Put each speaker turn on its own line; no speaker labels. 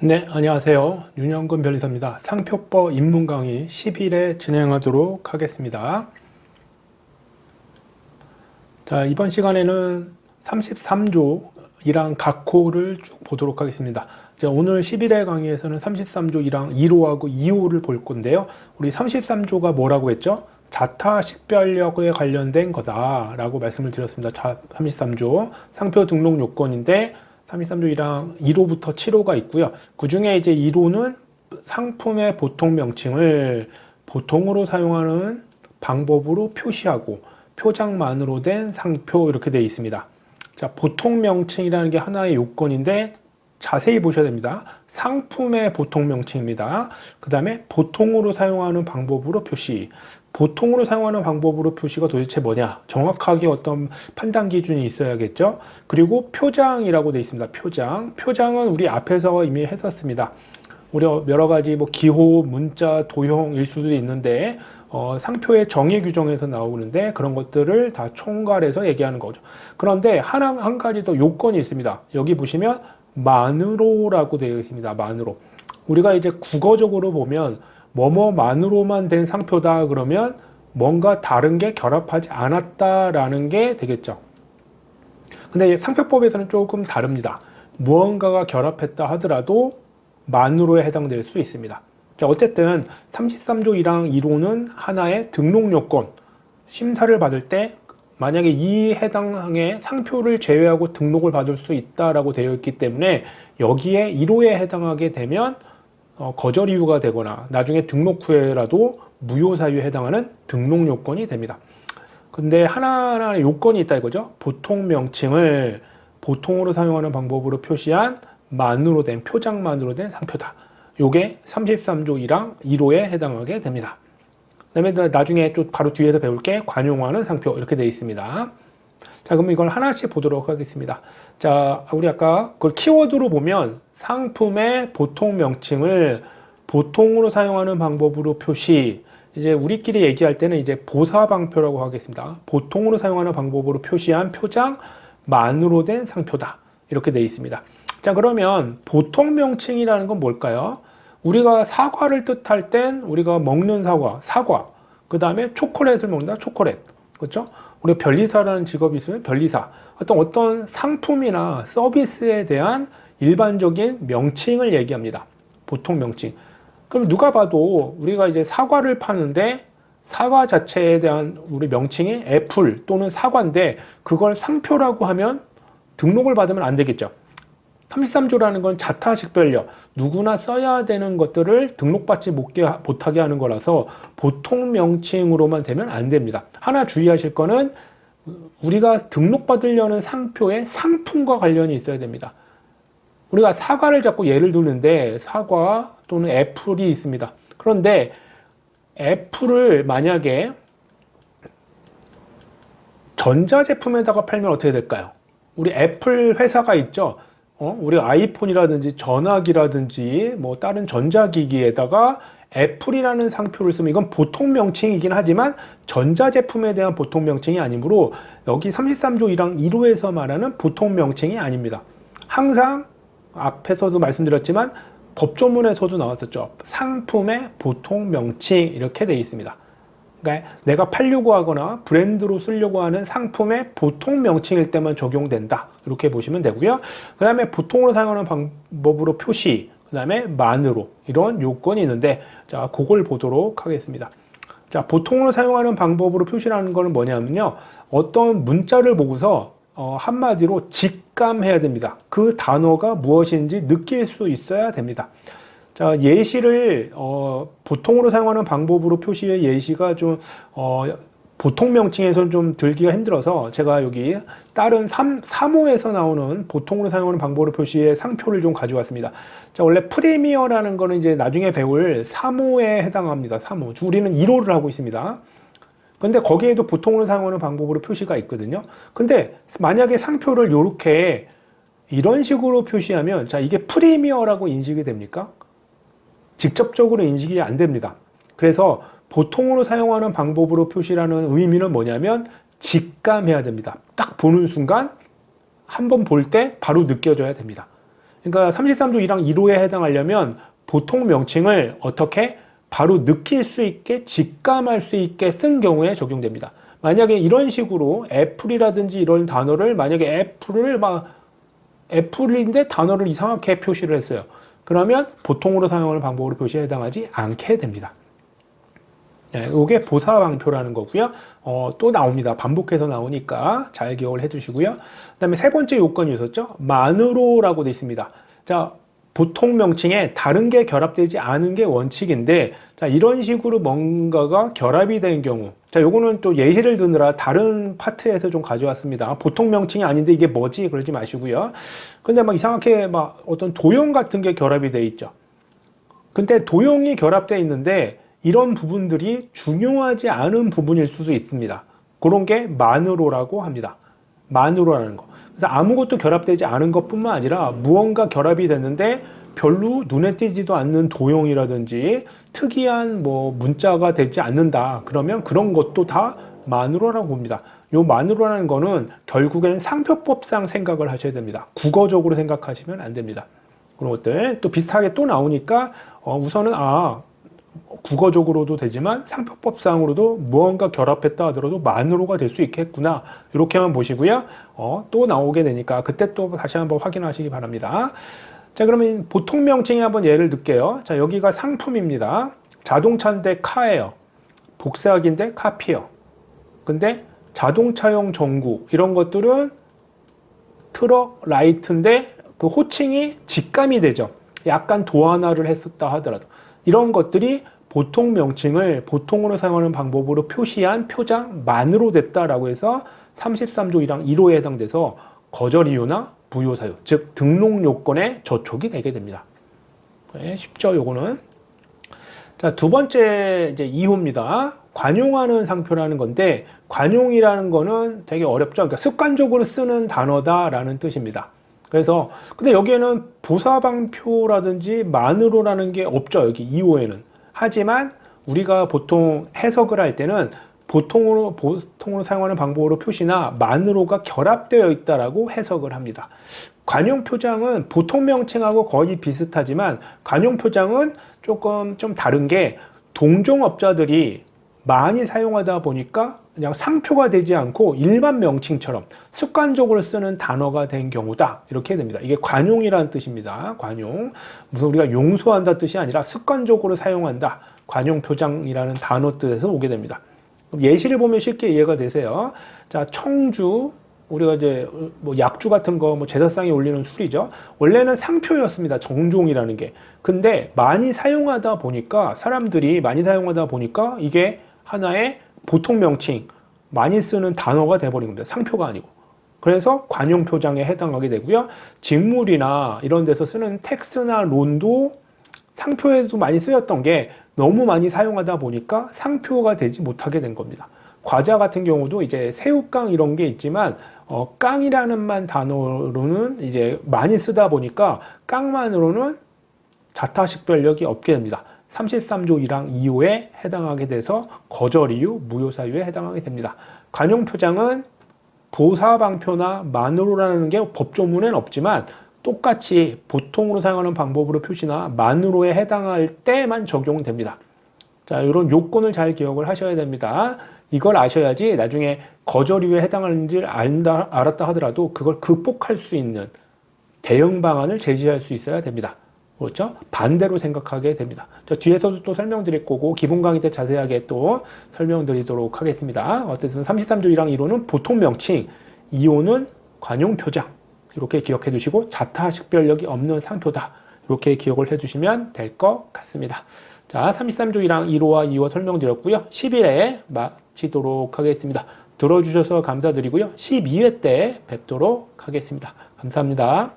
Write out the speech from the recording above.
네, 안녕하세요. 윤영근 변리사입니다. 상표법 입문 강의 10일에 진행하도록 하겠습니다. 자, 이번 시간에는 33조 1항 각호를 쭉 보도록 하겠습니다. 자, 오늘 10일의 강의에서는 33조 1항 1호하고 2호를 볼 건데요. 우리 33조가 뭐라고 했죠? 자타식별력에 관련된 거다라고 말씀을 드렸습니다. 33조 상표 등록 요건인데 33조 1항 1호부터 7호가 있고요. 그 중에 이제 1호는 상품의 보통 명칭을 보통으로 사용하는 방법으로 표시하고 표장만으로 된 상표 이렇게 되어 있습니다. 자, 보통 명칭이라는 게 하나의 요건인데 자세히 보셔야 됩니다. 상품의 보통 명칭입니다. 그 다음에 보통으로 사용하는 방법으로 표시. 보통으로 사용하는 방법으로 표시가 도대체 뭐냐? 정확하게 어떤 판단 기준이 있어야겠죠? 그리고 표장이라고 되어 있습니다. 표장. 표장은 우리 앞에서 이미 했었습니다. 우리 여러 가지 뭐 기호, 문자, 도형일 수도 있는데 상표의 정의 규정에서 나오는데 그런 것들을 다 총괄해서 얘기하는 거죠. 그런데 한 가지 더 요건이 있습니다. 여기 보시면 만으로라고 되어 있습니다. 만으로. 우리가 이제 국어적으로 보면 뭐뭐만으로만 된 상표다 그러면 뭔가 다른 게 결합하지 않았다라는 게 되겠죠. 근데 상표법에서는 조금 다릅니다. 무언가가 결합했다 하더라도 만으로에 해당될 수 있습니다. 자, 어쨌든 33조 1항 1호는 하나의 등록 요건, 심사를 받을 때 만약에 이 해당항의 상표를 제외하고 등록을 받을 수 있다라고 되어 있기 때문에 여기에 1호에 해당하게 되면 거절 이유가 되거나 나중에 등록 후에라도 무효 사유에 해당하는 등록 요건이 됩니다. 근데 하나하나의 요건이 있다 이거죠. 보통 명칭을 보통으로 사용하는 방법으로 표시한 만으로 된 표장만으로 된 상표다. 요게 33조 1항 1호에 해당하게 됩니다. 그다음에 나중에 또 바로 뒤에서 배울 게 관용하는 상표 이렇게 되어 있습니다. 자, 그럼 이걸 하나씩 보도록 하겠습니다. 자, 우리 아까 그걸 키워드로 보면 상품의 보통 명칭을 보통으로 사용하는 방법으로 표시. 이제 우리끼리 얘기할 때는 이제 보사방표라고 하겠습니다. 보통으로 사용하는 방법으로 표시한 표장만으로 된 상표다. 이렇게 되어 있습니다. 자, 그러면 보통 명칭이라는 건 뭘까요? 우리가 사과를 뜻할 땐 우리가 먹는 사과. 그 다음에 초콜릿을 먹는다, 초콜릿. 그렇죠? 우리가 변리사라는 직업이 있으면 변리사. 어떤 상품이나 서비스에 대한 일반적인 명칭을 얘기합니다. 보통 명칭. 그럼 누가 봐도 우리가 이제 사과를 파는데 사과 자체에 대한 우리 명칭이 애플 또는 사과인데 그걸 상표라고 하면 등록을 받으면 안 되겠죠. 33조라는 건 자타식별력, 누구나 써야 되는 것들을 등록받지 못하게 하는 거라서 보통 명칭으로만 되면 안 됩니다. 하나 주의하실 거는 우리가 등록받으려는 상표의 상품과 관련이 있어야 됩니다. 우리가 사과를 자꾸 예를 두는데 사과 또는 애플이 있습니다. 그런데 애플을 만약에 전자제품에다가 팔면 어떻게 될까요? 우리 애플 회사가 있죠. 우리 아이폰이라든지 전화기라든지 뭐 다른 전자기기에다가 애플이라는 상표를 쓰면 이건 보통 명칭이긴 하지만 전자제품에 대한 보통 명칭이 아니므로 여기 33조 1항 1호에서 말하는 보통 명칭이 아닙니다. 항상 앞에서도 말씀드렸지만 법조문에서도 나왔었죠. 상품의 보통 명칭 이렇게 되어 있습니다. 그러니까 내가 팔려고 하거나 브랜드로 쓰려고 하는 상품의 보통 명칭일 때만 적용된다. 이렇게 보시면 되고요. 그 다음에 보통으로 사용하는 방법으로 표시, 그 다음에 만으로 이런 요건이 있는데 자, 그걸 보도록 하겠습니다. 자, 보통으로 사용하는 방법으로 표시라는 거는 뭐냐면요. 어떤 문자를 보고서 한마디로 직감해야 됩니다. 그 단어가 무엇인지 느낄 수 있어야 됩니다. 자, 예시를 보통으로 사용하는 방법으로 표시의 예시가 좀 보통 명칭에서는 좀 들기가 힘들어서 제가 여기 다른 3호에서 나오는 보통으로 사용하는 방법으로 표시의 상표를 좀 가져왔습니다. 자, 원래 프리미어라는 거는 이제 나중에 배울 3호에 해당합니다. 3호. 우리는 1호를 하고 있습니다. 근데 거기에도 보통으로 사용하는 방법으로 표시가 있거든요. 근데 만약에 상표를 이렇게 이런 식으로 표시하면 자, 이게 프리미어라고 인식이 됩니까? 직접적으로 인식이 안 됩니다. 그래서 보통으로 사용하는 방법으로 표시라는 의미는 뭐냐면 직감해야 됩니다. 딱 보는 순간 한 번 볼 때 바로 느껴져야 됩니다. 그러니까 33조 1항 1호에 해당하려면 보통 명칭을 어떻게 바로 느낄 수 있게 직감할 수 있게 쓴 경우에 적용됩니다. 만약에 이런 식으로 애플이라든지 이런 단어를 만약에 애플인데 단어를 이상하게 표시를 했어요. 그러면 보통으로 사용하는 방법으로 표시에 해당하지 않게 됩니다. 네, 이게 보사방표라는 거고요. 또 나옵니다. 반복해서 나오니까 잘 기억을 해주시고요. 그 다음에 세 번째 요건이 있었죠. 만으로라고 되어 있습니다. 자, 보통 명칭에 다른 게 결합되지 않은 게 원칙인데, 자, 이런 식으로 뭔가가 결합이 된 경우, 자, 요거는 또 예시를 드느라 다른 파트에서 좀 가져왔습니다. 보통 명칭이 아닌데 이게 뭐지? 그러지 마시고요. 근데 막 이상하게 막 어떤 도형 같은 게 결합이 돼 있죠. 근데 도형이 결합되어 있는데 이런 부분들이 중요하지 않은 부분일 수도 있습니다. 그런 게 만으로라고 합니다. 만으로라는 거. 그래서 아무것도 결합되지 않은 것뿐만 아니라 무언가 결합이 됐는데 별로 눈에 띄지도 않는 도형이라든지 특이한 뭐 문자가 되지 않는다. 그러면 그런 것도 다 만으로라고 봅니다. 요 만으로라는 거는 결국엔 상표법상 생각을 하셔야 됩니다. 국어적으로 생각하시면 안 됩니다. 그런 것들 또 비슷하게 또 나오니까 우선은 국어적으로도 되지만 상표법상으로도 무언가 결합했다 하더라도 만으로가 될 수 있겠구나 이렇게만 보시고요. 또 나오게 되니까 그때 또 다시 한번 확인하시기 바랍니다. 자, 그러면 보통 명칭에 한번 예를 들게요. 자, 여기가 상품입니다. 자동차인데 카예요. 복사기인데 카피요. 근데 자동차용 전구 이런 것들은 트럭 라이트인데 그 호칭이 직감이 되죠. 약간 도안화를 했었다 하더라도 이런 것들이 보통 명칭을 보통으로 사용하는 방법으로 표시한 표장만으로 됐다라고 해서 33조 1항 1호에 해당돼서 거절 이유나 부요 사유, 즉 등록 요건에 저촉이 되게 됩니다. 네, 쉽죠, 요거는. 자, 두 번째 이제 2호입니다. 관용하는 상표라는 건데 관용이라는 거는 되게 어렵죠. 그러니까 습관적으로 쓰는 단어다라는 뜻입니다. 그래서 근데 여기에는 보사방표라든지 만으로라는 게 없죠. 여기 2호에는. 하지만 우리가 보통 해석을 할 때는 보통으로 사용하는 방법으로 표시나 만으로가 결합되어 있다라고 해석을 합니다. 관용 표장은 보통 명칭하고 거의 비슷하지만 관용 표장은 조금 좀 다른 게 동종업자들이 많이 사용하다 보니까 그냥 상표가 되지 않고 일반 명칭처럼 습관적으로 쓰는 단어가 된 경우다. 이렇게 됩니다. 이게 관용이라는 뜻입니다. 관용. 무슨 우리가 용서한다 뜻이 아니라 습관적으로 사용한다. 관용 표장이라는 단어 뜻에서 오게 됩니다. 예시를 보면 쉽게 이해가 되세요. 자, 청주. 우리가 이제 뭐 약주 같은 거 뭐 제사상에 올리는 술이죠. 원래는 상표였습니다. 정종이라는 게. 근데 많이 사용하다 보니까 사람들이 많이 사용하다 보니까 이게 하나의 보통 명칭 많이 쓰는 단어가 돼버린 겁니다. 상표가 아니고. 그래서 관용 표장에 해당하게 되고요. 직물이나 이런 데서 쓰는 텍스나 론도 상표에도 많이 쓰였던 게 너무 많이 사용하다 보니까 상표가 되지 못하게 된 겁니다. 과자 같은 경우도 이제 새우깡 이런 게 있지만 깡이라는 단어로는 이제 많이 쓰다 보니까 깡만으로는 자타식별력이 없게 됩니다. 33조 1항 2호에 해당하게 돼서 거절 이유, 무효 사유에 해당하게 됩니다. 관용 표장은 보사방표나 만으로라는 게 법조문에는 없지만 똑같이 보통으로 사용하는 방법으로 표시나 만으로에 해당할 때만 적용됩니다. 자, 이런 요건을 잘 기억을 하셔야 됩니다. 이걸 아셔야지 나중에 거절 이유에 해당하는지를 알았다 하더라도 그걸 극복할 수 있는 대응 방안을 제시할 수 있어야 됩니다. 그렇죠? 반대로 생각하게 됩니다. 저 뒤에서도 또 설명드릴 거고 기본 강의 때 자세하게 또 설명드리도록 하겠습니다. 어쨌든 33조 1항 1호는 보통 명칭, 2호는 관용 표장 이렇게 기억해 두시고 자타 식별력이 없는 상표다 이렇게 기억을 해 주시면 될 것 같습니다. 자, 33조 1항 1호와 2호 설명드렸고요. 10일에 마치도록 하겠습니다. 들어주셔서 감사드리고요. 12회 때 뵙도록 하겠습니다. 감사합니다.